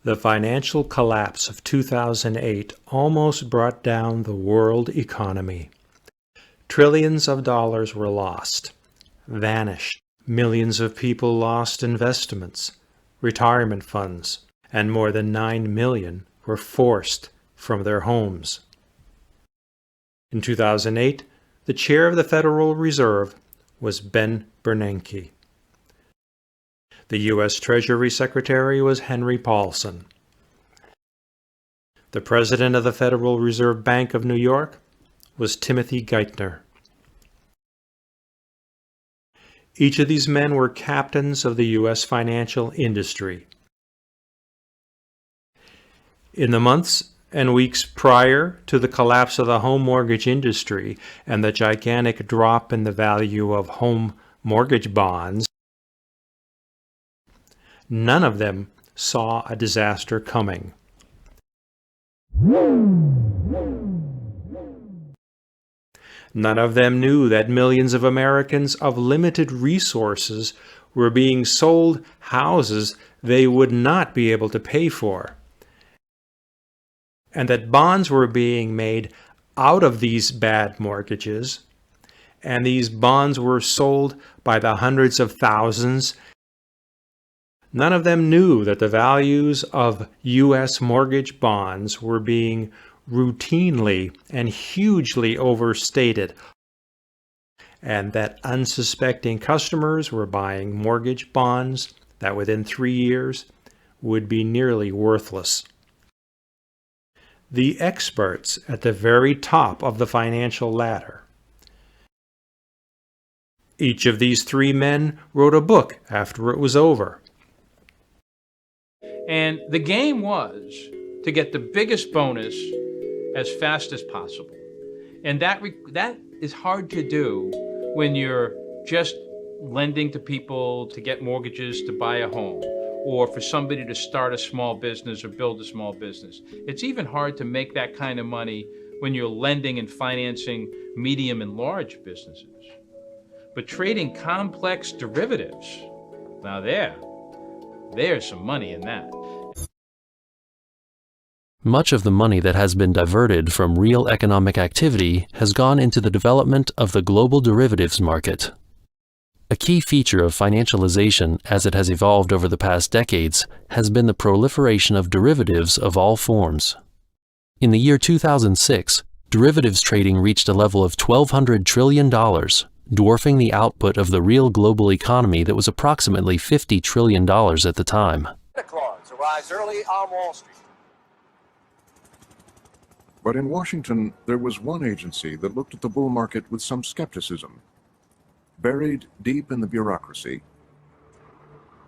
The financial collapse of 2008 almost brought down the world economy. Trillions of dollars were lost, vanished. Millions of people lost investments, retirement funds, and more than 9 million were forced from their homes. In 2008, the chair of the Federal Reserve was Ben Bernanke. The U.S. Treasury Secretary was Henry Paulson. The president of the Federal Reserve Bank of New York was Timothy Geithner. Each of these men were captains of the U.S. financial industry. In the months and weeks prior to the collapse of the home mortgage industry and the gigantic drop in the value of home mortgage bonds, none of them saw a disaster coming. None of them knew that millions of Americans of limited resources were being sold houses they would not be able to pay for, and that bonds were being made out of these bad mortgages, and these bonds were sold by the hundreds of thousands. None of them knew that the values of U.S. mortgage bonds were being routinely and hugely overstated, and that unsuspecting customers were buying mortgage bonds that within 3 years would be nearly worthless. The experts at the very top of the financial ladder. Each of these three men wrote a book after it was over. And the game was to get the biggest bonus as fast as possible. And that is hard to do when you're just lending to people to get mortgages to buy a home, or for somebody to start a small business or build a small business. It's even hard to make that kind of money when you're lending and financing medium and large businesses. But trading complex derivatives, now there's some money in that. Much of the money that has been diverted from real economic activity has gone into the development of the global derivatives market. A key feature of financialization as it has evolved over the past decades has been the proliferation of derivatives of all forms. In the year 2006, derivatives trading reached a level of $1,200 trillion, dwarfing the output of the real global economy that was approximately $50 trillion at the time. Santa Claus arrives early on Wall Street. But in Washington, there was one agency that looked at the bull market with some skepticism. Buried deep in the bureaucracy,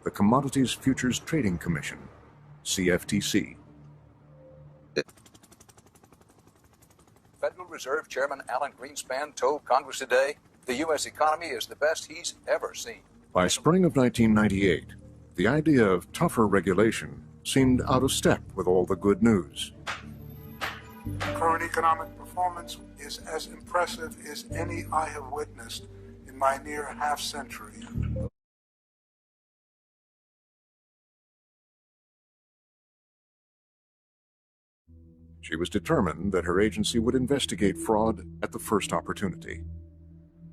the Commodities Futures Trading Commission, CFTC. Federal Reserve Chairman Alan Greenspan told Congress today the U.S. economy is the best he's ever seen. By spring of 1998, the idea of tougher regulation seemed out of step with all the good news. Current economic performance is as impressive as any I have witnessed in my near half-century. She was determined that her agency would investigate fraud at the first opportunity.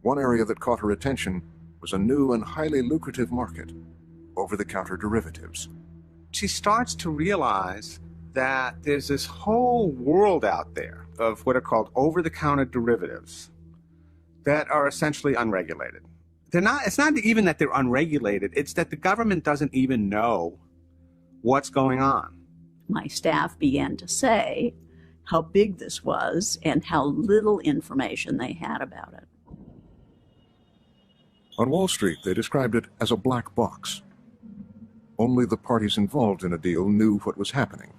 One area that caught her attention was a new and highly lucrative market, over-the-counter derivatives. She starts to realize that there's this whole world out there of what are called over-the-counter derivatives that are essentially unregulated. It's not even that they're unregulated, it's that the government doesn't even know what's going on. My staff began to say how big this was and how little information they had about it. On Wall Street, they described it as a black box. Only the parties involved in a deal knew what was happening.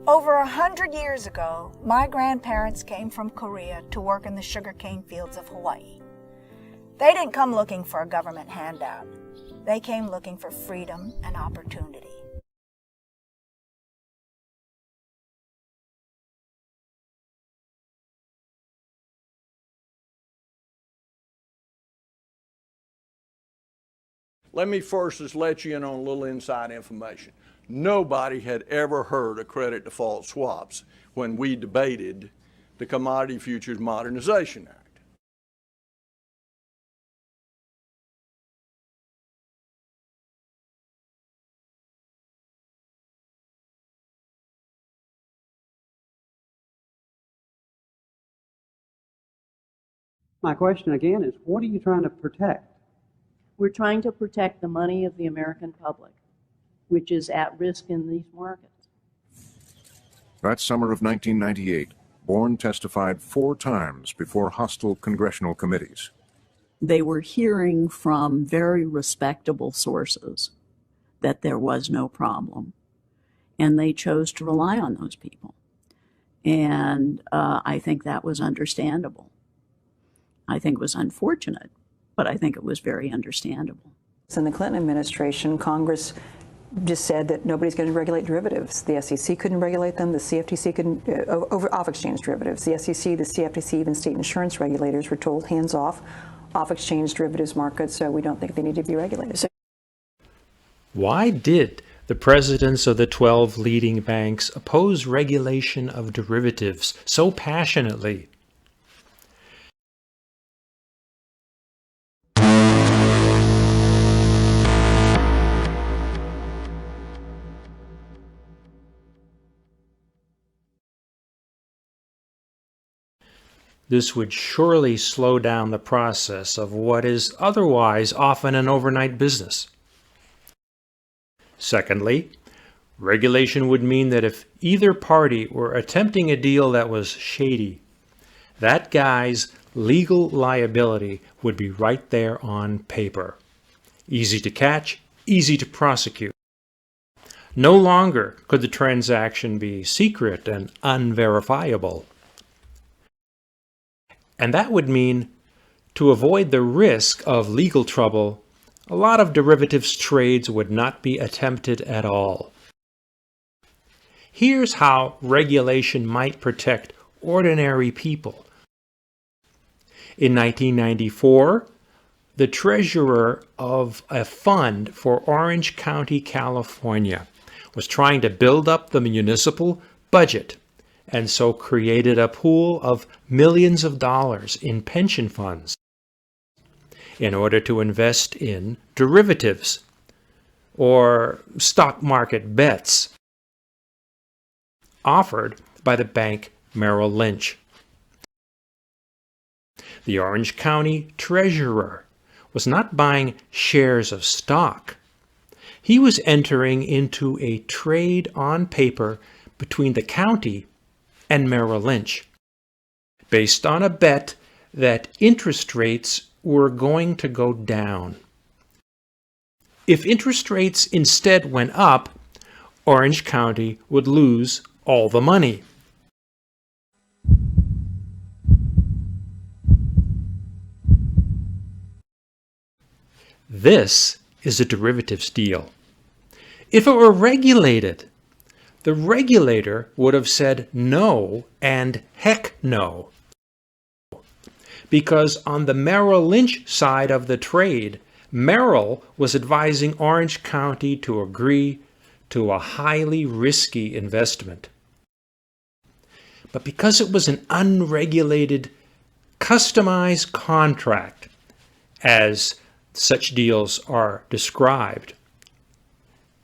Over 100 years ago, my grandparents came from Korea to work in the sugarcane fields of Hawaii. They didn't come looking for a government handout. They came looking for freedom and opportunity. Let me first just let you in on a little inside information. Nobody had ever heard of credit default swaps when we debated the Commodity Futures Modernization Act. My question again is, what are you trying to protect? We're trying to protect the money of the American public, which is at risk in these markets. That summer of 1998, Born testified 4 times before hostile congressional committees. They were hearing from very respectable sources that there was no problem, and they chose to rely on those people. And I think that was understandable. I think it was unfortunate, but I think it was very understandable. In the Clinton administration, Congress just said that nobody's going to regulate derivatives. The SEC couldn't regulate them. The CFTC couldn't, over off-exchange derivatives. The SEC, the CFTC, even state insurance regulators were told hands off off-exchange derivatives markets, so we don't think they need to be regulated. Why did the presidents of the 12 leading banks oppose regulation of derivatives so passionately? This would surely slow down the process of what is otherwise often an overnight business. Secondly, regulation would mean that if either party were attempting a deal that was shady, that guy's legal liability would be right there on paper. Easy to catch, easy to prosecute. No longer could the transaction be secret and unverifiable. And that would mean, to avoid the risk of legal trouble, a lot of derivatives trades would not be attempted at all. Here's how regulation might protect ordinary people. In 1994, the treasurer of a fund for Orange County, California, was trying to build up the municipal budget, and so created a pool of millions of dollars in pension funds in order to invest in derivatives or stock market bets offered by the bank Merrill Lynch. The Orange County treasurer was not buying shares of stock. He was entering into a trade on paper between the county and Merrill Lynch, based on a bet that interest rates were going to go down. If interest rates instead went up, Orange County would lose all the money. This is a derivatives deal. If it were regulated, the regulator would have said no and heck no. Because on the Merrill Lynch side of the trade, Merrill was advising Orange County to agree to a highly risky investment. But because it was an unregulated, customized contract, as such deals are described,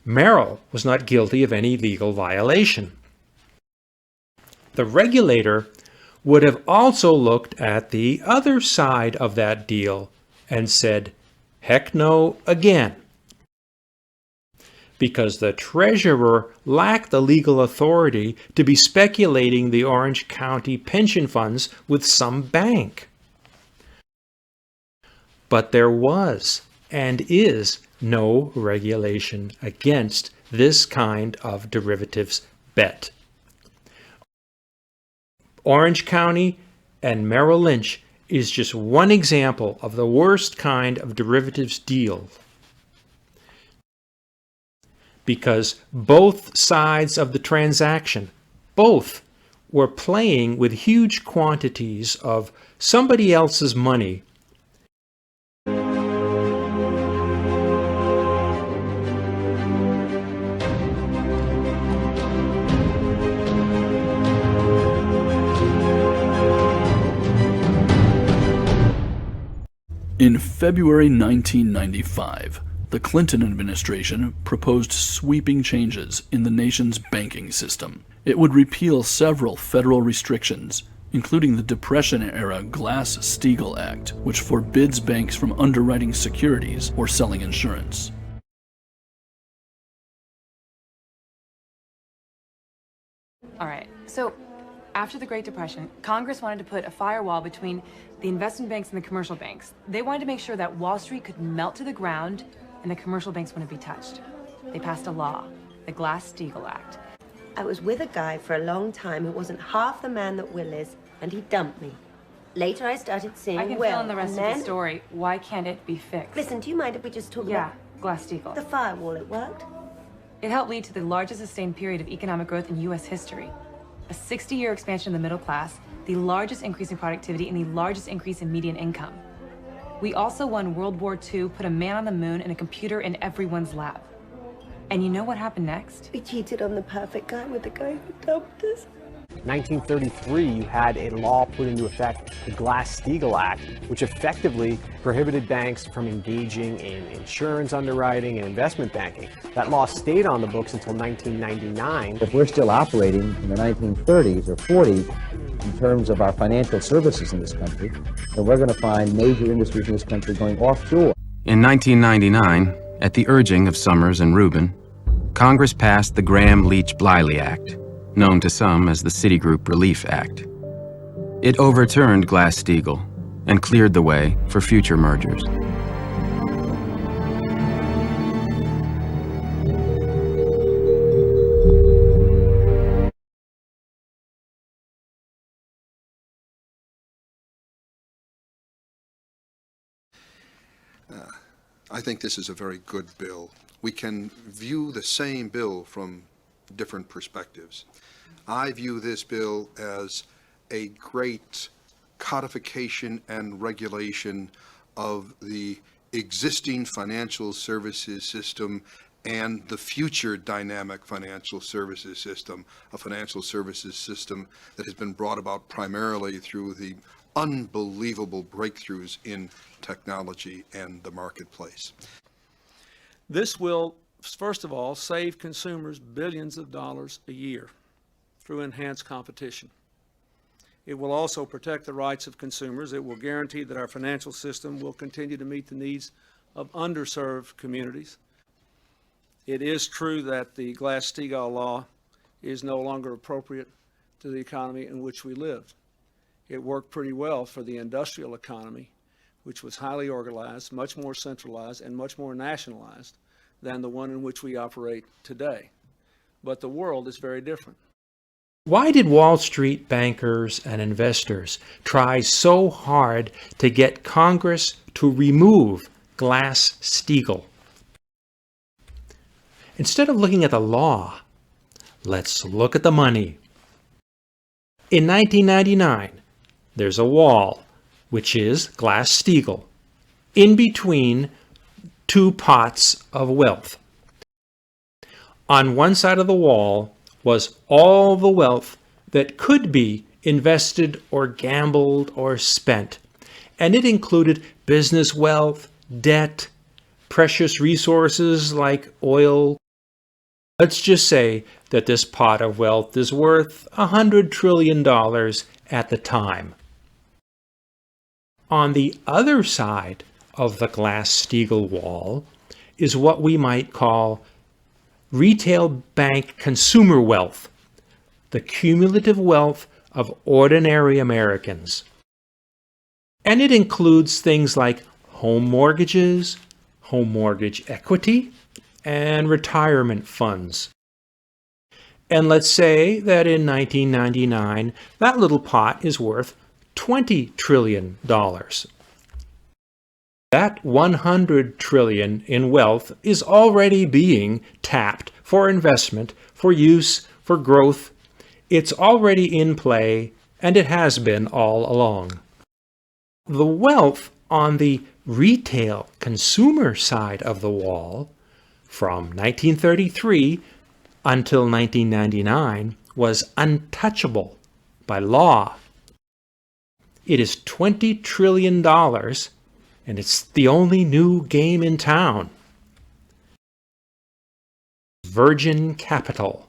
Merrill was not guilty of any legal violation. The regulator would have also looked at the other side of that deal and said, heck no again, because the treasurer lacked the legal authority to be speculating the Orange County pension funds with some bank. But there was and is no regulation against this kind of derivatives bet. Orange County and Merrill Lynch is just one example of the worst kind of derivatives deal, because both sides of the transaction, both were playing with huge quantities of somebody else's money In February 1995, the Clinton administration proposed sweeping changes in the nation's banking system. It would repeal several federal restrictions, including the Depression-era Glass-Steagall Act, which forbids banks from underwriting securities or selling insurance. All right, so after the Great Depression, Congress wanted to put a firewall between the investment banks and the commercial banks. They wanted to make sure that Wall Street could melt to the ground and the commercial banks wouldn't be touched. They passed a law, the Glass-Steagall Act. I was with a guy for a long time who wasn't half the man that Will is, and he dumped me. Later I started seeing I can Will, fill in the rest and of then... the story. Why can't it be fixed? Listen, do you mind if we just talk Yeah, about... Glass-Steagall. The firewall, it worked? It helped lead to the largest sustained period of economic growth in U.S. history. A 60-year expansion of the middle class, the largest increase in productivity, and the largest increase in median income. We also won World War II, put a man on the moon, and a computer in everyone's lab. And you know what happened next? We cheated on the perfect guy with the guy who dumped us. 1933, you had a law put into effect, the Glass-Steagall Act, which effectively prohibited banks from engaging in insurance underwriting and investment banking. That law stayed on the books until 1999. If we're still operating in the 1930s or 40s in terms of our financial services in this country, then we're going to find major industries in this country going offshore. In 1999, at the urging of Summers and Rubin, Congress passed the Graham-Leach-Bliley Act, known to some as the Citigroup Relief Act. It overturned Glass-Steagall and cleared the way for future mergers. I think this is a very good bill. We can view the same bill from different perspectives. I view this bill as a great codification and regulation of the existing financial services system and the future dynamic financial services system, a financial services system that has been brought about primarily through the unbelievable breakthroughs in technology and the marketplace. This will, first of all, save consumers billions of dollars a year through enhanced competition. It will also protect the rights of consumers. It will guarantee that our financial system will continue to meet the needs of underserved communities. It is true that the Glass-Steagall law is no longer appropriate to the economy in which we lived. It worked pretty well for the industrial economy, which was highly organized, much more centralized, and much more nationalized than the one in which we operate today. But the world is very different. Why did Wall Street bankers and investors try so hard to get Congress to remove Glass-Steagall? Instead of looking at the law, let's look at the money. In 1999, there's a wall, which is Glass-Steagall, in between two pots of wealth. On one side of the wall was all the wealth that could be invested or gambled or spent, and it included business wealth, debt, precious resources like oil. Let's just say that this pot of wealth is worth $100 trillion at the time. On the other side of the Glass-Steagall wall is what we might call retail bank consumer wealth, the cumulative wealth of ordinary Americans. And it includes things like home mortgages, home mortgage equity, and retirement funds. And let's say that in 1999, that little pot is worth $20 trillion. That $100 trillion in wealth is already being tapped for investment, for use, for growth. It's already in play, and it has been all along. The wealth on the retail consumer side of the wall from 1933 until 1999 was untouchable by law. It is $20 trillion and it's the only new game in town. Virgin capital.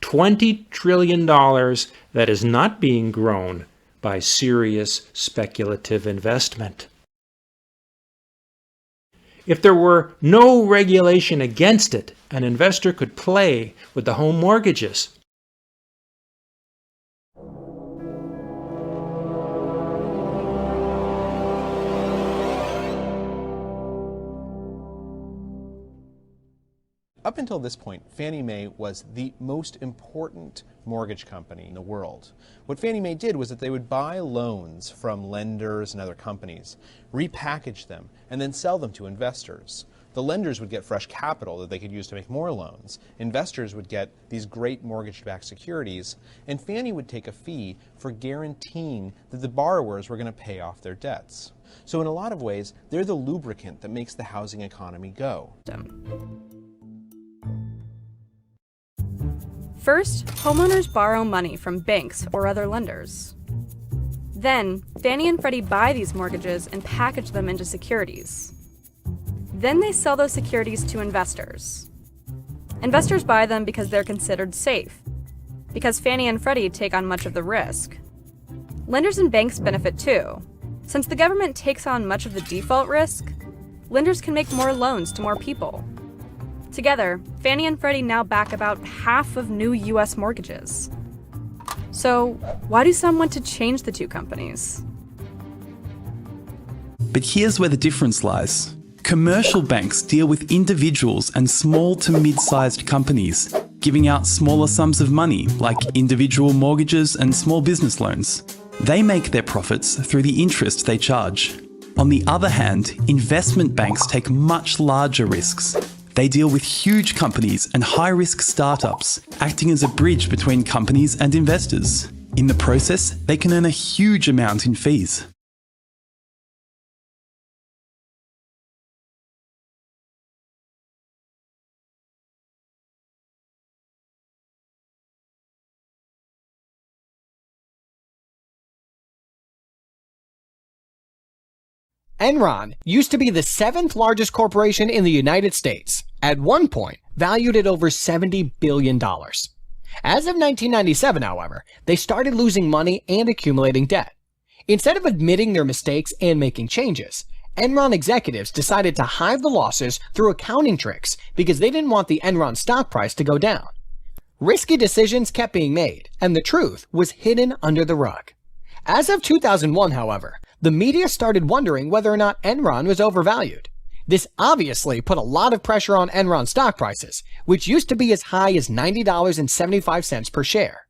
$20 trillion that is not being grown by serious speculative investment. If there were no regulation against it, an investor could play with the home mortgages. Up until this point, Fannie Mae was the most important mortgage company in the world. What Fannie Mae did was that they would buy loans from lenders and other companies, repackage them, and then sell them to investors. The lenders would get fresh capital that they could use to make more loans. Investors would get these great mortgage-backed securities, and Fannie would take a fee for guaranteeing that the borrowers were going to pay off their debts. So in a lot of ways, they're the lubricant that makes the housing economy go. First, homeowners borrow money from banks or other lenders. Then, Fannie and Freddie buy these mortgages and package them into securities. Then they sell those securities to investors. Investors buy them because they're considered safe, because Fannie and Freddie take on much of the risk. Lenders and banks benefit too. Since the government takes on much of the default risk, lenders can make more loans to more people. Together, Fannie and Freddie now back about half of new U.S. mortgages. So, why do some want to change the two companies? But here's where the difference lies. Commercial banks deal with individuals and small to mid-sized companies, giving out smaller sums of money like individual mortgages and small business loans. They make their profits through the interest they charge. On the other hand, investment banks take much larger risks. They deal with huge companies and high-risk startups, acting as a bridge between companies and investors. In the process, they can earn a huge amount in fees. Enron used to be the 7th largest corporation in the United States, at one point valued at over $70 billion. As of 1997, however, they started losing money and accumulating debt. Instead of admitting their mistakes and making changes, Enron executives decided to hide the losses through accounting tricks because they didn't want the Enron stock price to go down. Risky decisions kept being made, and the truth was hidden under the rug. As of 2001, however, the media started wondering whether or not Enron was overvalued. This obviously put a lot of pressure on Enron stock prices, which used to be as high as $90.75 per share.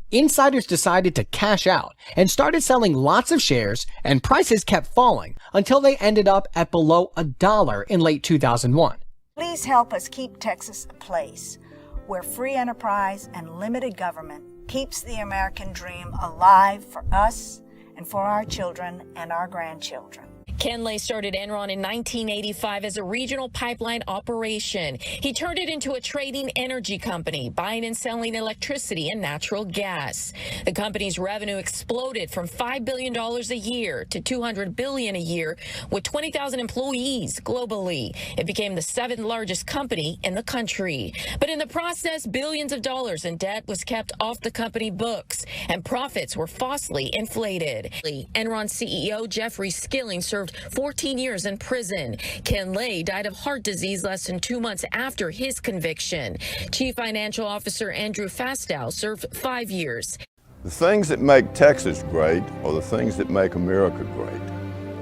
Insiders decided to cash out and started selling lots of shares, and prices kept falling until they ended up at below $1 in late 2001. Please help us keep Texas a place where free enterprise and limited government keeps the American dream alive for us and for our children and our grandchildren. Ken Lay started Enron in 1985 as a regional pipeline operation. He turned it into a trading energy company, buying and selling electricity and natural gas. The company's revenue exploded from $5 billion a year to $200 billion a year with 20,000 employees globally. It became the 7th largest company in the country. But in the process, billions of dollars in debt was kept off the company books, and profits were falsely inflated. Enron CEO Jeffrey Skilling served 14 years in prison. Ken Lay died of heart disease less than 2 months after his conviction. Chief Financial Officer Andrew Fastow served 5 years. The things that make Texas great are the things that make America great.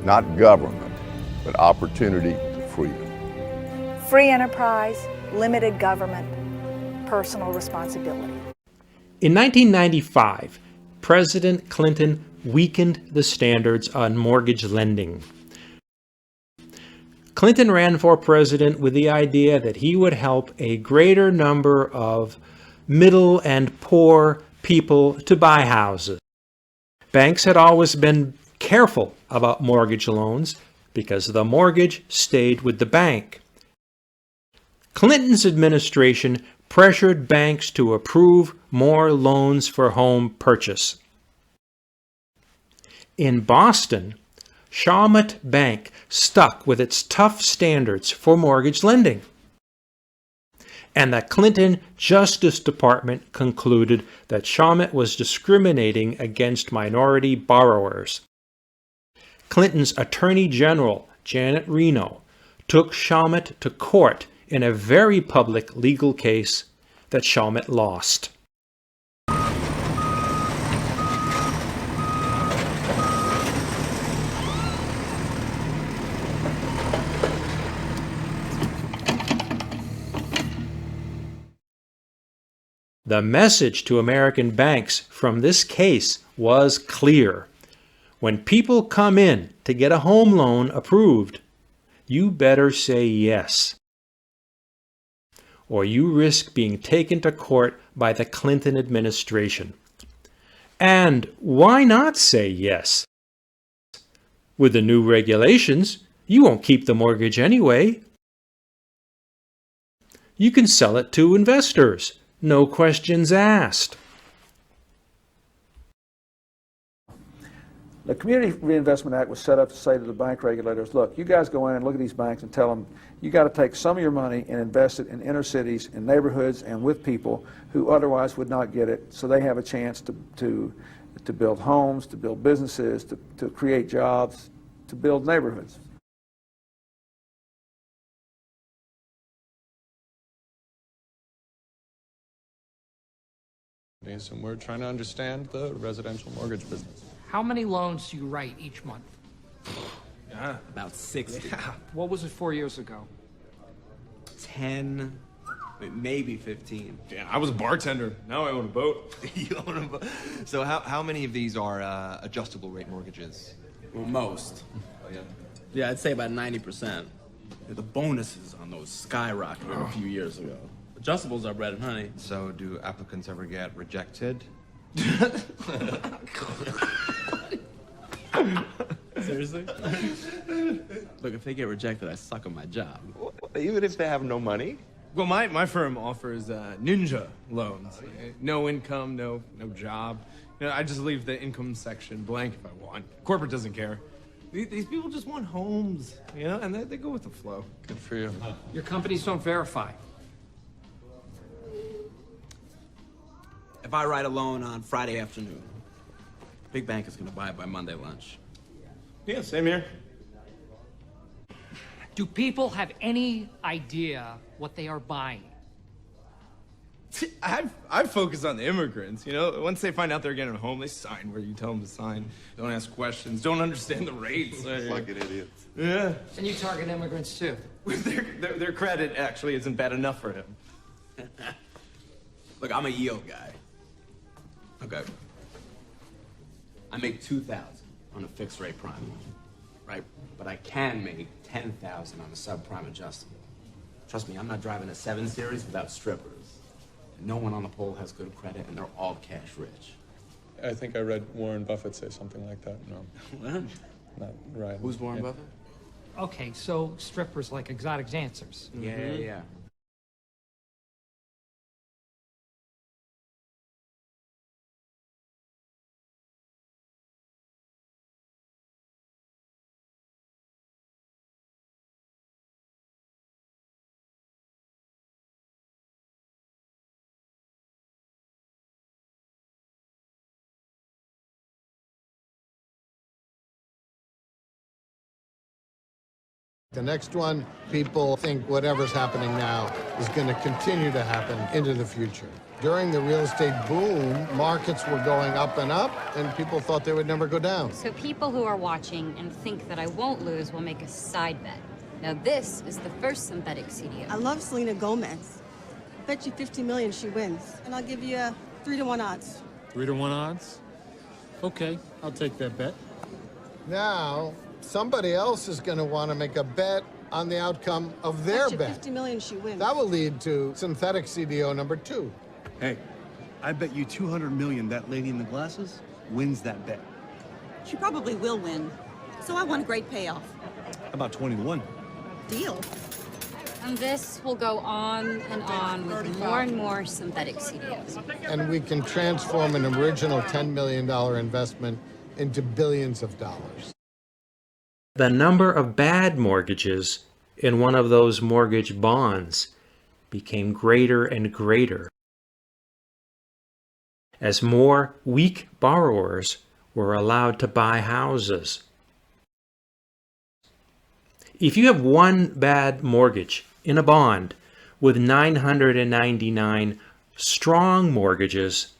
Not government, but opportunity to freedom. Free enterprise, limited government, personal responsibility. In 1995, President Clinton weakened the standards on mortgage lending. Clinton ran for president with the idea that he would help a greater number of middle and poor people to buy houses. Banks had always been careful about mortgage loans because the mortgage stayed with the bank. Clinton's administration pressured banks to approve more loans for home purchase. In Boston, Shawmut Bank stuck with its tough standards for mortgage lending. And the Clinton Justice Department concluded that Shawmut was discriminating against minority borrowers. Clinton's Attorney General, Janet Reno, took Shawmut to court in a very public legal case that Shawmut lost. The message to American banks from this case was clear. When people come in to get a home loan approved, you better say yes, or you risk being taken to court by the Clinton administration. And why not say yes? With the new regulations, you won't keep the mortgage anyway. You can sell it to investors. No questions asked. The Community Reinvestment Act was set up to say to the bank regulators, look, you guys go in and look at these banks and tell them, you got to take some of your money and invest it in inner cities, in neighborhoods, and with people who otherwise would not get it, so they have a chance to build homes, to build businesses, to create jobs, to build neighborhoods. And we're trying to understand the residential mortgage business. How many loans do you write each month? About 60. Yeah. What was it 4 years ago? 10, maybe 15. Yeah, I was a bartender. Now I own a boat. You own a boat. So how many of these are adjustable rate mortgages? Well, most. Oh, yeah. Yeah, I'd say about 90%. The bonuses on those skyrocketed a few years ago. Adjustables are bread and honey. So do applicants ever get rejected? Seriously? Look, if they get rejected, I suck at my job. Even if they have no money? Well, my firm offers ninja loans. No income, no job. You know, I just leave the income section blank if I want. Corporate doesn't care. These people just want homes, you know, and they go with the flow. Good for you. Your companies don't verify. If I write a loan on Friday afternoon, big bank is going to buy it by Monday lunch. Yeah, same here. Do people have any idea what they are buying? I focus on the immigrants, you know? Once they find out they're getting a home, they sign where you tell them to sign. Don't ask questions, don't understand the rates. Fucking idiots. Yeah. And you target immigrants too. Their credit actually isn't bad enough for him. Look, I'm a yield guy. Okay. I make $2,000 on a fixed rate prime loan, right? But I can make $10,000 on a subprime adjustable. Trust me, I'm not driving a 7 Series without strippers. No one on the pole has good credit, and they're all cash rich. I think I read Warren Buffett say something like that. No. What? Not right. Who's Warren Buffett? Okay, so strippers like exotic dancers. Yeah. The next one, people think whatever's happening now is going to continue to happen into the future. During the real estate boom, markets were going up and up, and people thought they would never go down. So people who are watching and think that I won't lose will make a side bet. Now this is the first synthetic CDO. I love Selena Gomez. Bet you 50 million she wins, and I'll give you 3-to-1 odds. 3-to-1 odds? Okay, I'll take that bet. Now, somebody else is going to want to make a bet on the outcome of their bet. 50 million she wins. That will lead to synthetic CDO number 2. Hey, I bet you 200 million that lady in the glasses wins that bet. She probably will win, so I want a great payoff. How about 20-to-1? Deal. And this will go on and on with more and more synthetic CDOs. And we can transform an original $10 million investment into billions of dollars. the number of bad mortgages in one of those mortgage bonds became greater and greater as more weak borrowers were allowed to buy houses. If you have one bad mortgage in a bond with 999 strong mortgages,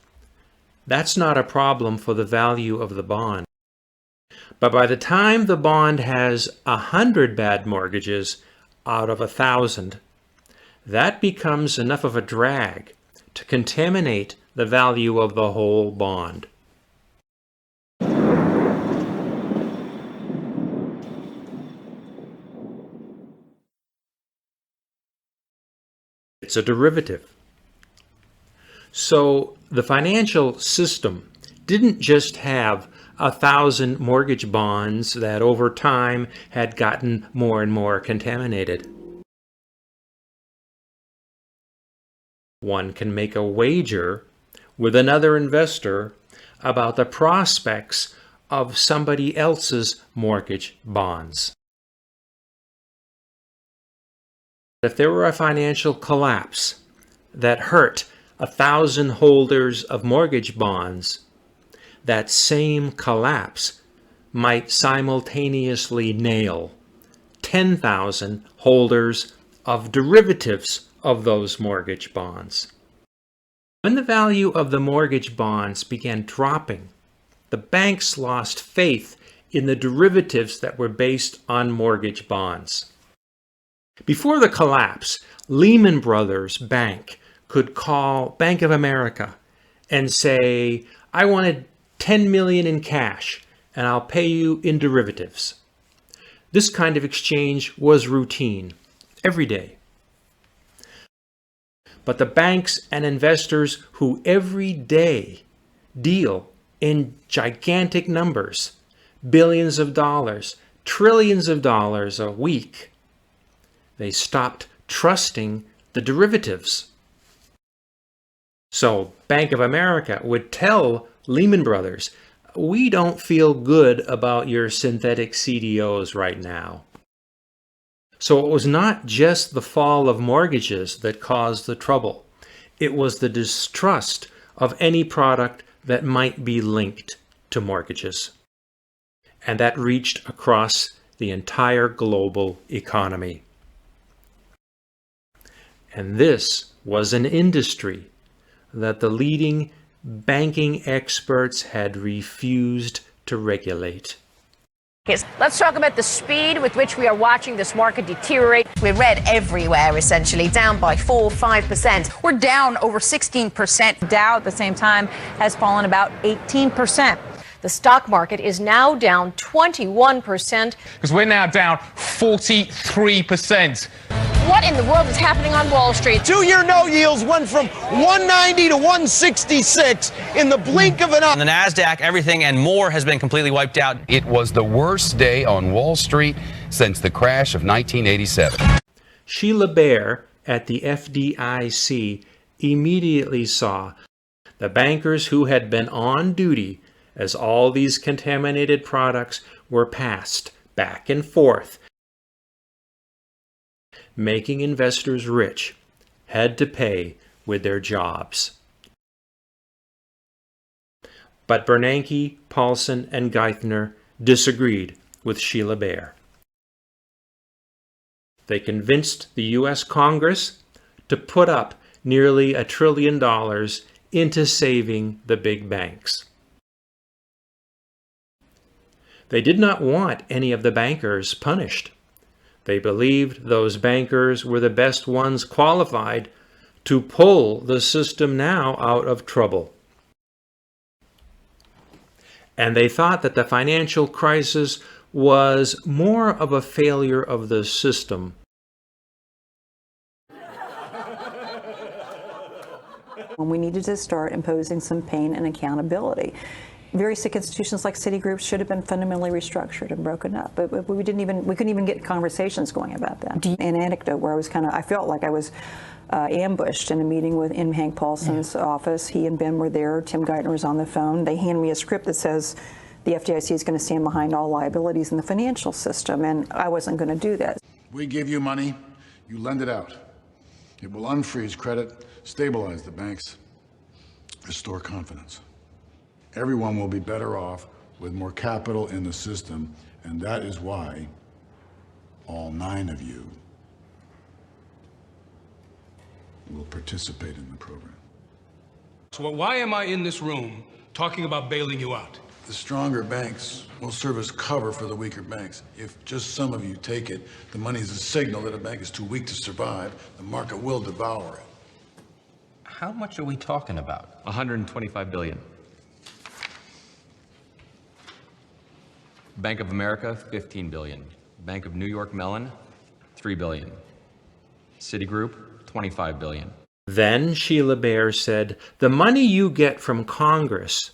that's not a problem for the value of the bond. But by the time the bond has 100 bad mortgages out of 1,000, that becomes enough of a drag to contaminate the value of the whole bond. It's a derivative. So the financial system didn't just have 1,000 mortgage bonds that over time had gotten more and more contaminated. One can make a wager with another investor about the prospects of somebody else's mortgage bonds. If there were a financial collapse that hurt 1,000 holders of mortgage bonds, that same collapse might simultaneously nail 10,000 holders of derivatives of those mortgage bonds. When the value of the mortgage bonds began dropping, the banks lost faith in the derivatives that were based on mortgage bonds. Before the collapse, Lehman Brothers Bank could call Bank of America and say, I wanted $10 million in cash and I'll pay you in derivatives. This kind of exchange was routine, every day. But the banks and investors who every day deal in gigantic numbers, billions of dollars, trillions of dollars a week, they stopped trusting the derivatives. So Bank of America would tell Lehman Brothers, we don't feel good about your synthetic CDOs right now. So it was not just the fall of mortgages that caused the trouble. It was the distrust of any product that might be linked to mortgages. And that reached across the entire global economy. And this was an industry that the leading banking experts had refused to regulate. Let's talk about the speed with which we are watching this market deteriorate. We're red everywhere, essentially, down by 4-5%. We're down over 16%. Dow at the same time has fallen about 18%. The stock market is now down 21%. Because we're now down 43%. What in the world is happening on Wall Street? Two-year note yields went from 190 to 166 in the blink of an eye. On the NASDAQ, everything and more has been completely wiped out. It was the worst day on Wall Street since the crash of 1987. Shelia Bair at the FDIC immediately saw the bankers who had been on duty as all these contaminated products were passed back and forth, making investors rich, had to pay with their jobs. But Bernanke, Paulson, and Geithner disagreed with Shelia Bair. They convinced the U.S. Congress to put up nearly $1 trillion into saving the big banks. They did not want any of the bankers punished. They believed those bankers were the best ones qualified to pull the system now out of trouble. And they thought that the financial crisis was more of a failure of the system. When we needed to start imposing some pain and accountability. Very sick institutions like Citigroup should have been fundamentally restructured and broken up, but we couldn't even get conversations going about that. An anecdote where I felt like I was ambushed in a meeting in Hank Paulson's office. He and Ben were there. Tim Geithner was on the phone. They hand me a script that says, the FDIC is going to stand behind all liabilities in the financial system, and I wasn't going to do that. We give you money, you lend it out. It will unfreeze credit, stabilize the banks, restore confidence. Everyone will be better off with more capital in the system, and that is why all 9 of you will participate in the program. So why am I in this room talking about bailing you out? The stronger banks will serve as cover for the weaker banks. If just some of you take it, the money is a signal that a bank is too weak to survive. The market will devour it. How much are we talking about? 125 billion. Bank of America, 15 billion. Bank of New York Mellon, 3 billion. Citigroup, 25 billion. Then Shelia Bair said, the money you get from Congress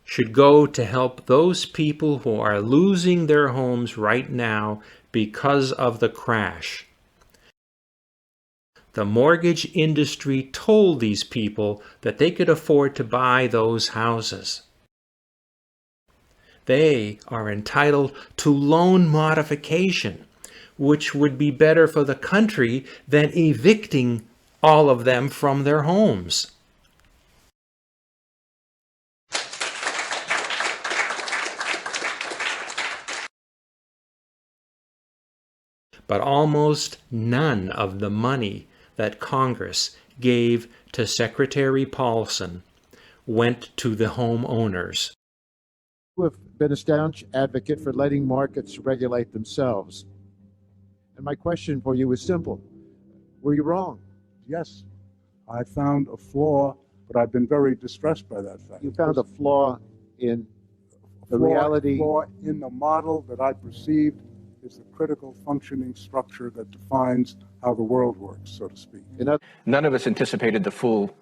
should go to help those people who are losing their homes right now because of the crash. The mortgage industry told these people that they could afford to buy those houses. They are entitled to loan modification, which would be better for the country than evicting all of them from their homes. But almost none of the money that Congress gave to Secretary Paulson went to the homeowners. You have been a staunch advocate for letting markets regulate themselves. And my question for you is simple. Were you wrong? Yes, I found a flaw, but I've been very distressed by that fact. You found a flaw in the reality. A flaw in the model that I perceived is the critical functioning structure that defines how the world works, so to speak. None of us anticipated the full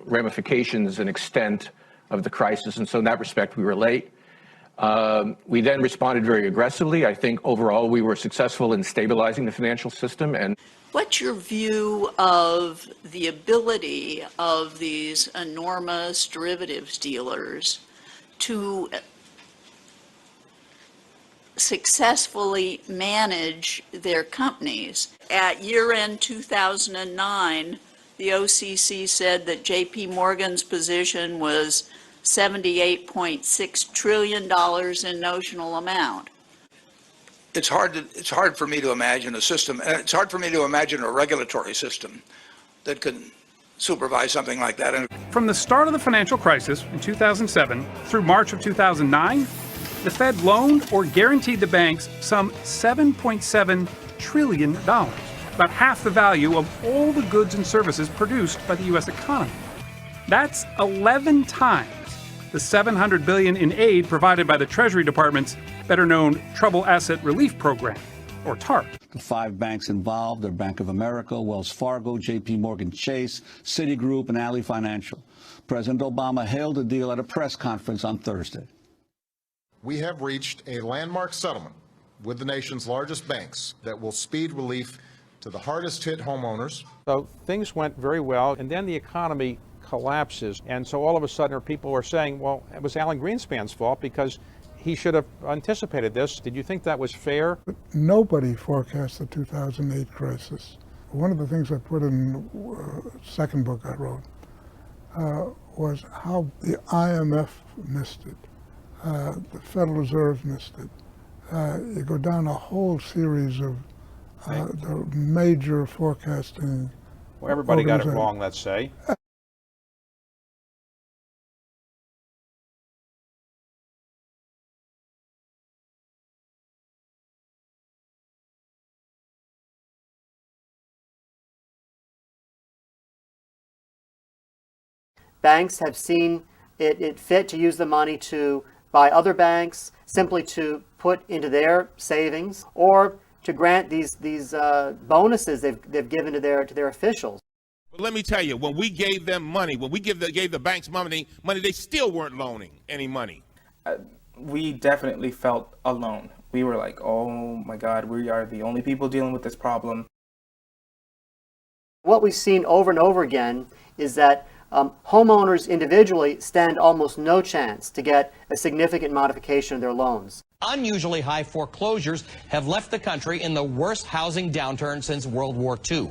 ramifications and extent of the crisis, and so in that respect, we were late. We then responded very aggressively. I think overall we were successful in stabilizing the financial system. And what's your view of the ability of these enormous derivatives dealers to successfully manage their companies? At year-end 2009, the OCC said that J.P. Morgan's position was $78.6 trillion in notional amount. It's hard for me to imagine a system, and it's hard for me to imagine a regulatory system that could supervise something like that. And from the start of the financial crisis in 2007 through March of 2009, the Fed loaned or guaranteed the banks some $7.7 trillion, about half the value of all the goods and services produced by the U.S. economy. That's 11 times the $700 billion in aid provided by the Treasury Department's better-known Trouble Asset Relief Program, or TARP. The 5 banks involved are Bank of America, Wells Fargo, J.P. Morgan Chase, Citigroup, and Ally Financial. President Obama hailed the deal at a press conference on Thursday. We have reached a landmark settlement with the nation's largest banks that will speed relief to the hardest-hit homeowners. So things went very well, and then the economy collapses, and so all of a sudden people are saying, well, it was Alan Greenspan's fault because he should have anticipated this. Did you think that was fair? Nobody forecast the 2008 crisis. One of the things I put in the second book I wrote was how the IMF missed it, the Federal Reserve missed it. You go down a whole series of the major forecasting. Well, everybody got it wrong, let's say. Banks have seen it fit to use the money to buy other banks, simply to put into their savings, or to grant these bonuses they've given to their officials. But let me tell you, when we gave them money, when we gave the banks money, they still weren't loaning any money. We definitely felt alone. We were like, oh my God, we are the only people dealing with this problem. What we've seen over and over again is that Homeowners individually stand almost no chance to get a significant modification of their loans. Unusually high foreclosures have left the country in the worst housing downturn since World War II.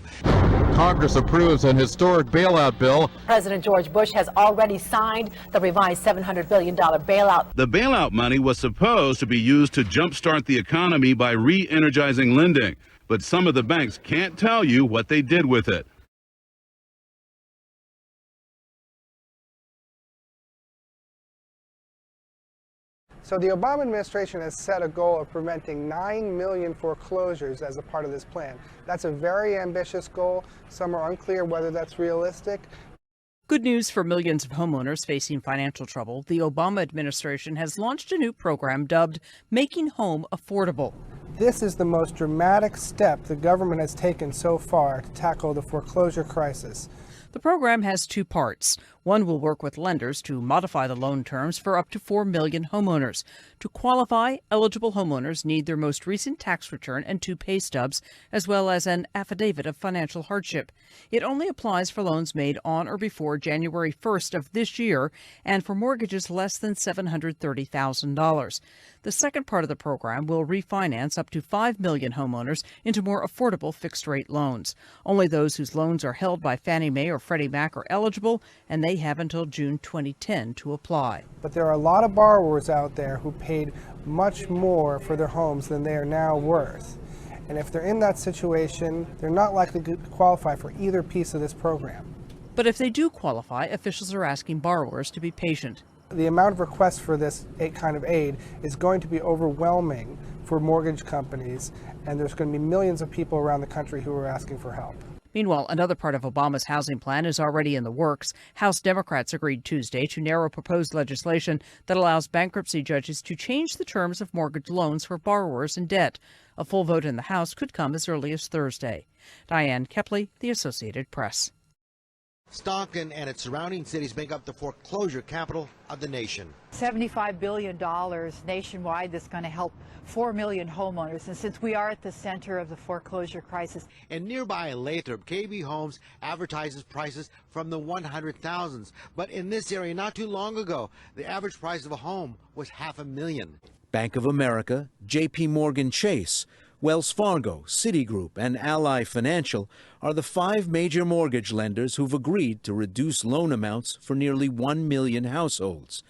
Congress approves an historic bailout bill. President George Bush has already signed the revised $700 billion bailout. The bailout money was supposed to be used to jumpstart the economy by re-energizing lending, but some of the banks can't tell you what they did with it. So the Obama administration has set a goal of preventing 9 million foreclosures as a part of this plan. That's a very ambitious goal. Some are unclear whether that's realistic. Good news for millions of homeowners facing financial trouble. The Obama administration has launched a new program dubbed Making Home Affordable. This is the most dramatic step the government has taken so far to tackle the foreclosure crisis. The program has two parts. One will work with lenders to modify the loan terms for up to 4 million homeowners. To qualify, eligible homeowners need their most recent tax return and 2 pay stubs, as well as an affidavit of financial hardship. It only applies for loans made on or before January 1st of this year and for mortgages less than $730,000. The second part of the program will refinance up to 5 million homeowners into more affordable fixed-rate loans. Only those whose loans are held by Fannie Mae or Freddie Mac are eligible, and they have until June 2010 to apply. But there are a lot of borrowers out there who paid much more for their homes than they are now worth. And if they're in that situation, they're not likely to qualify for either piece of this program. But if they do qualify, officials are asking borrowers to be patient. The amount of requests for this kind of aid is going to be overwhelming for mortgage companies, and there's going to be millions of people around the country who are asking for help. Meanwhile, another part of Obama's housing plan is already in the works. House Democrats agreed Tuesday to narrow proposed legislation that allows bankruptcy judges to change the terms of mortgage loans for borrowers in debt. A full vote in the House could come as early as Thursday. Diane Kepley, The Associated Press. Stockton and its surrounding cities make up the foreclosure capital of the nation. $75 billion nationwide that's going to help 4 million homeowners. And since we are at the center of the foreclosure crisis. And nearby Lathrop, KB Homes advertises prices from the 100,000s. But in this area not too long ago, the average price of a home was $500,000. Bank of America, JP Morgan Chase, Wells Fargo, Citigroup, and Ally Financial are the 5 major mortgage lenders who've agreed to reduce loan amounts for nearly 1 million households.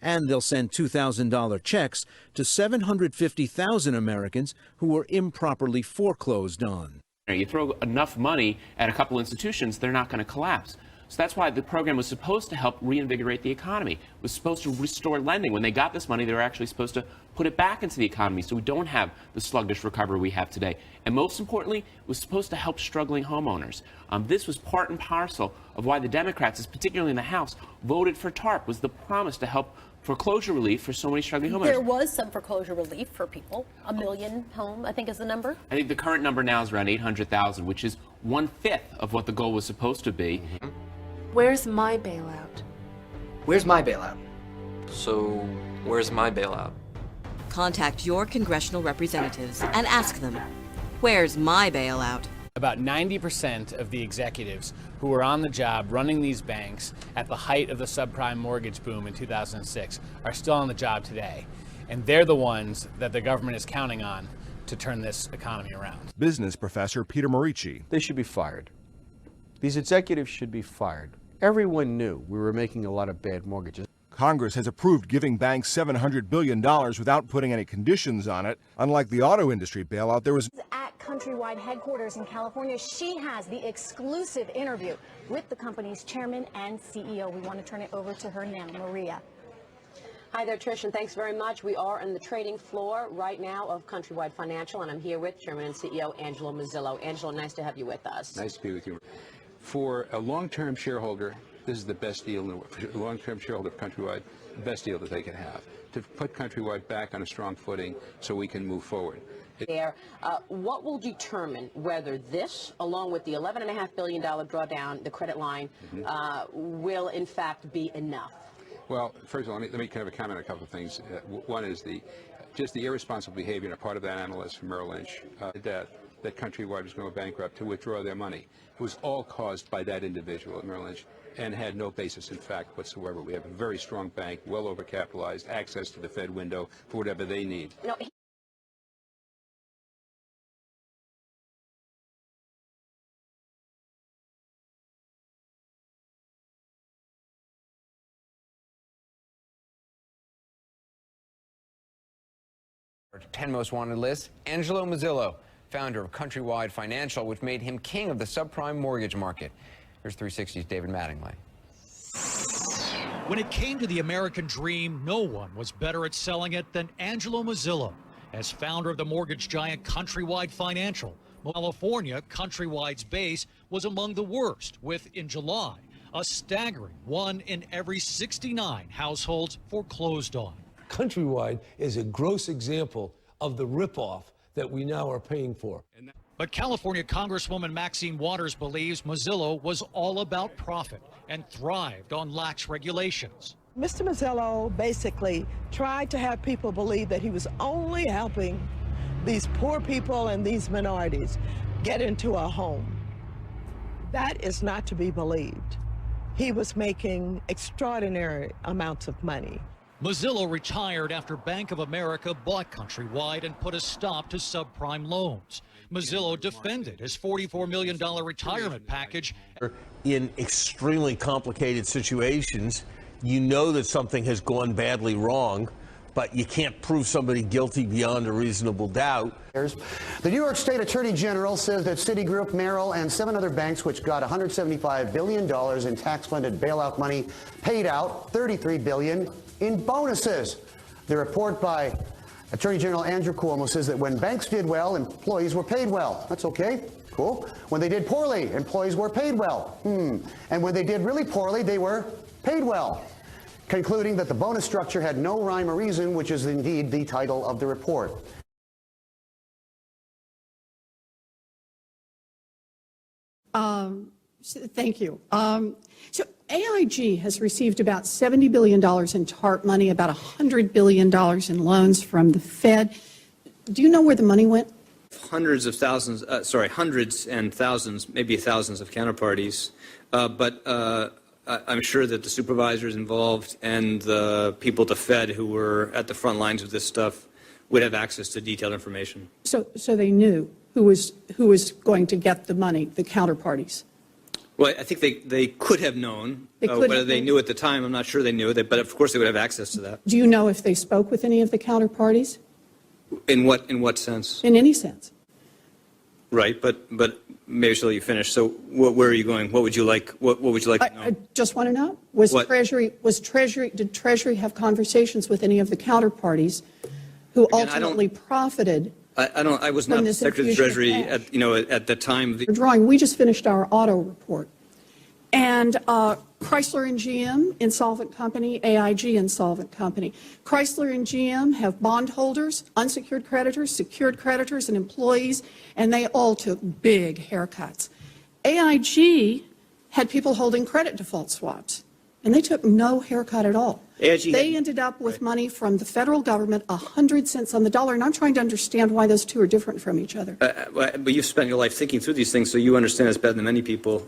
And they'll send $2,000 checks to 750,000 Americans who were improperly foreclosed on. You throw enough money at a couple institutions, they're not going to collapse. So that's why the program was supposed to help reinvigorate the economy. It was supposed to restore lending. When they got this money, they were actually supposed to put it back into the economy so we don't have the sluggish recovery we have today. And most importantly, it was supposed to help struggling homeowners. This was part and parcel of why the Democrats, particularly in the House, voted for TARP, was the promise to help foreclosure relief for so many struggling homeowners. There was some foreclosure relief for people. 1 million home, I think, is the number. I think the current number now is around 800,000, which is 1/5 of what the goal was supposed to be. Where's my bailout? Where's my bailout? So, where's my bailout? Contact your congressional representatives and ask them, where's my bailout? About 90% of the executives who were on the job running these banks at the height of the subprime mortgage boom in 2006 are still on the job today. And they're the ones that the government is counting on to turn this economy around. Business professor Peter Morici. They should be fired. These executives should be fired. Everyone knew we were making a lot of bad mortgages. Congress has approved giving banks $700 billion without putting any conditions on it. Unlike the auto industry bailout, there was... At Countrywide headquarters in California, she has the exclusive interview with the company's chairman and CEO. We want to turn it over to her now, Maria. Hi there, Trish, and thanks very much. We are on the trading floor right now of Countrywide Financial, and I'm here with Chairman and CEO Angelo Mazzillo. Angelo, nice to have you with us. Nice to be with you. For a long-term shareholder, this is the best deal in the world. For a long-term shareholder of Countrywide, the best deal that they can have. To put Countrywide back on a strong footing so we can move forward. What will determine whether this, along with the $11.5 billion drawdown, the credit line, will in fact be enough? Well, first of all, let me kind of comment on a couple of things. One is just the irresponsible behavior on the part of that analyst from Merrill Lynch, that that Countrywide was going to go bankrupt to withdraw their money. It was all caused by that individual at Merrill Lynch and had no basis in fact whatsoever. We have a very strong bank, well overcapitalized, access to the Fed window for whatever they need. No, Our 10 most wanted list, Angelo Mazzillo, founder of Countrywide Financial, which made him king of the subprime mortgage market. Here's 360's David Mattingly. When it came to the American dream, no one was better at selling it than Angelo Mazzillo. As founder of the mortgage giant Countrywide Financial, California, Countrywide's base was among the worst, with, in July, a staggering 1 in every 69 households foreclosed on. Countrywide is a gross example of the ripoff that we now are paying for. But California Congresswoman Maxine Waters believes Mazzillo was all about profit and thrived on lax regulations. Mr. Mazzillo basically tried to have people believe that he was only helping these poor people and these minorities get into a home. That is not to be believed. He was making extraordinary amounts of money. Mazzillo retired after Bank of America bought Countrywide and put a stop to subprime loans. Mazzillo defended his $44 million retirement package. In extremely complicated situations, you know that something has gone badly wrong, but you can't prove somebody guilty beyond a reasonable doubt. The New York State Attorney General says that Citigroup, Merrill, and 7 other banks, which got $175 billion in tax-funded bailout money, paid out $33 billion in bonuses. The report by Attorney General Andrew Cuomo says that when banks did well, employees were paid well. That's okay. Cool. When they did poorly, employees were paid well. And when they did really poorly, they were paid well. Concluding that the bonus structure had no rhyme or reason, which is indeed the title of the report. Thank you. So AIG has received about $70 billion in TARP money, about $100 billion in loans from the Fed. Do you know where the money went? Hundreds and thousands, maybe thousands of counterparties. But I'm sure that the supervisors involved and the people at the Fed who were at the front lines of this stuff would have access to detailed information. So they knew who was going to get the money, the counterparties. Well, I think they could have known. Whether they knew at the time, I'm not sure they knew it, but of course they would have access to that. Do you know if they spoke with any of the counterparties? In what sense? In any sense. Right, but maybe she'll let you finish. So where are you going? What would you like? What would you like to know? I just want to know. Did Treasury have conversations with any of the counterparties who ultimately profited? I was not the Secretary of Treasury at the time. We just finished our auto report. And Chrysler and GM, insolvent company, AIG, insolvent company. Chrysler and GM have bondholders, unsecured creditors, secured creditors, and employees, and they all took big haircuts. AIG had people holding credit default swaps, and they took no haircut at all. They ended up with money from the federal government, 100 cents on the dollar, and I'm trying to understand why those two are different from each other. But you've spent your life thinking through these things, so you understand this better than many people.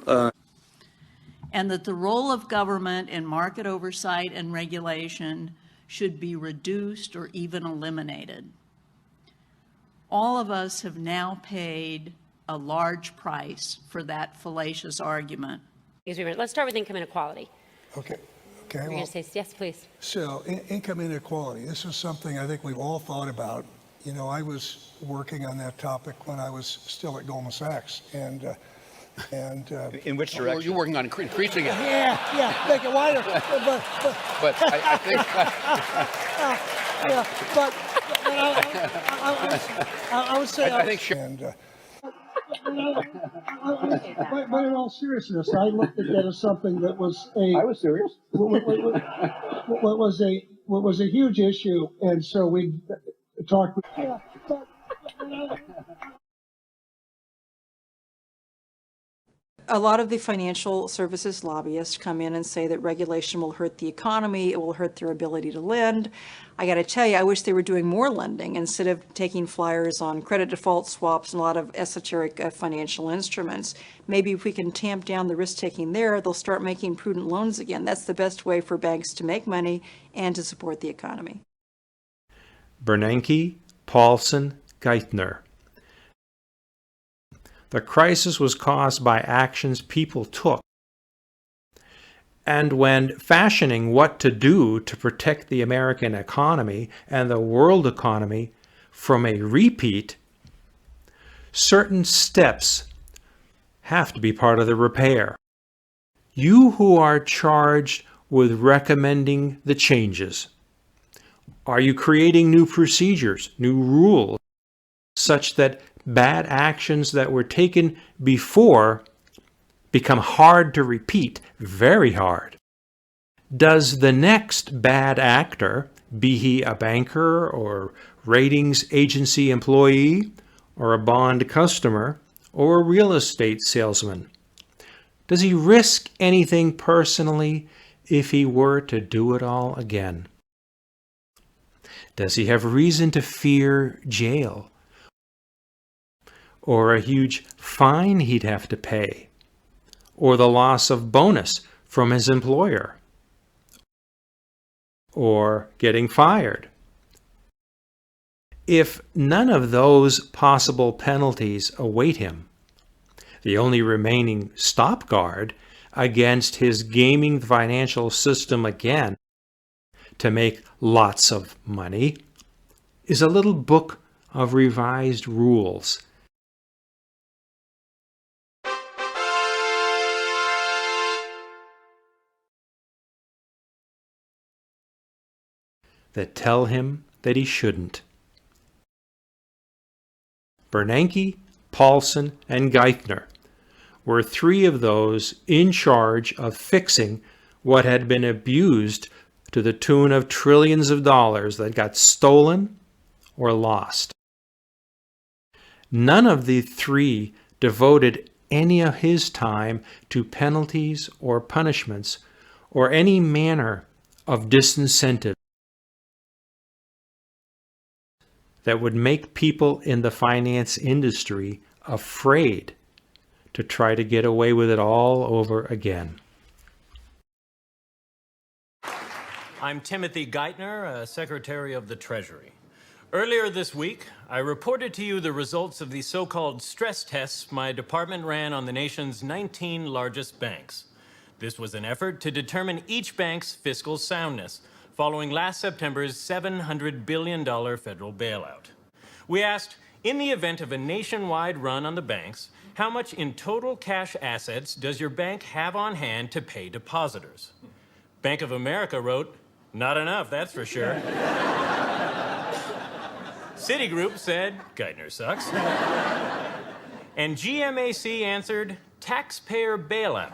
And that the role of government in market oversight and regulation should be reduced or even eliminated. All of us have now paid a large price for that fallacious argument. Let's start with income inequality. Okay. You're going to say yes, please. So income inequality, this is something I think we've all thought about. You know, I was working on that topic when I was still at Goldman Sachs. In which direction? You're working on increasing it. Yeah, make it wider. But I think. I would say. I think. But in all seriousness, I looked at that as something that was a. I was serious. What was a huge issue, and so we talked. A lot of the financial services lobbyists come in and say that regulation will hurt the economy, it will hurt their ability to lend. I got to tell you, I wish they were doing more lending instead of taking flyers on credit default swaps and a lot of esoteric financial instruments. Maybe if we can tamp down the risk-taking there, they'll start making prudent loans again. That's the best way for banks to make money and to support the economy. Bernanke, Paulson, Geithner. The crisis was caused by actions people took. And when fashioning what to do to protect the American economy and the world economy from a repeat, certain steps have to be part of the repair. You who are charged with recommending the changes, are you creating new procedures, new rules, such that bad actions that were taken before become hard to repeat, very hard? Does the next bad actor, be he a banker or ratings agency employee or a bond customer or a real estate salesman, does he risk anything personally if he were to do it all again? Does he have reason to fear jail or a huge fine he'd have to pay, or the loss of bonus from his employer, or getting fired? If none of those possible penalties await him, the only remaining stop guard against his gaming the financial system again to make lots of money is a little book of revised rules that tell him that he shouldn't. Bernanke, Paulson, and Geithner were three of those in charge of fixing what had been abused to the tune of trillions of dollars that got stolen or lost. None of the three devoted any of his time to penalties or punishments or any manner of disincentive that would make people in the finance industry afraid to try to get away with it all over again. I'm Timothy Geithner, Secretary of the Treasury. Earlier this week, I reported to you the results of the so-called stress tests my department ran on the nation's 19 largest banks. This was an effort to determine each bank's fiscal soundness, following last September's $700 billion federal bailout. We asked, in the event of a nationwide run on the banks, how much in total cash assets does your bank have on hand to pay depositors? Bank of America wrote, not enough, that's for sure. Citigroup said, Geithner sucks. And GMAC answered, taxpayer bailout.